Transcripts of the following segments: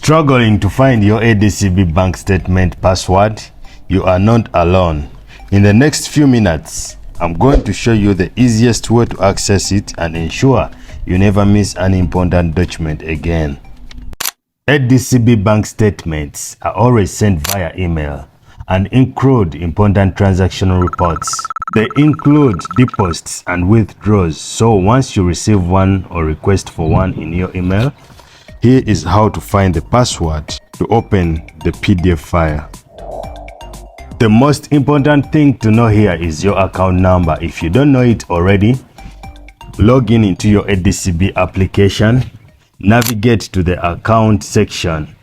Struggling to find your ADCB bank statement password? You are not alone. In the next few minutes, I'm going to show you the easiest way to access it and ensure you never miss an important document again. ADCB bank statements are always sent via email and include important transactional reports. They include deposits and withdrawals, so once you receive one or request for one in your email, here is how to find the password to open the PDF file. The most important thing to know here is your account number. If you don't know it already, log in into your ADCB application, navigate to the account section,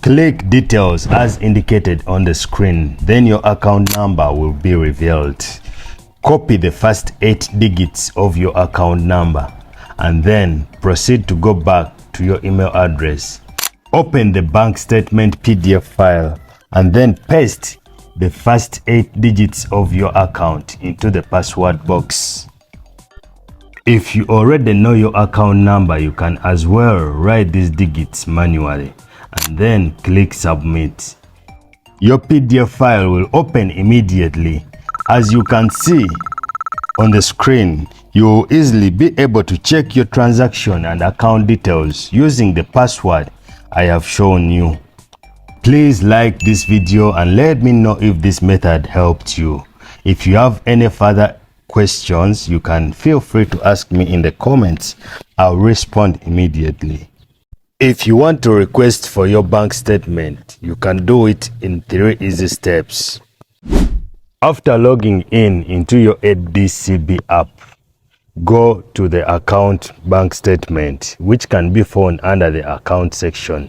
click details as indicated on the screen, then your account number will be revealed. Copy the first 8 digits of your account number and then proceed to go back to your email address. Open the bank statement PDF file and then paste the first 8 digits of your account into the password box. If you already know your account number, you can as well write these digits manually and then click submit. Your PDF file will open immediately. As you can see on the screen, you will easily be able to check your transaction and account details using the password I have shown you. Please like this video and let me know if this method helped you. If you have any further questions, you can feel free to ask me in the comments. I'll respond immediately. If you want to request for your bank statement, you can do it in 3 easy steps. After logging in into your ADCB app, go to the account bank statement, which can be found under the account section.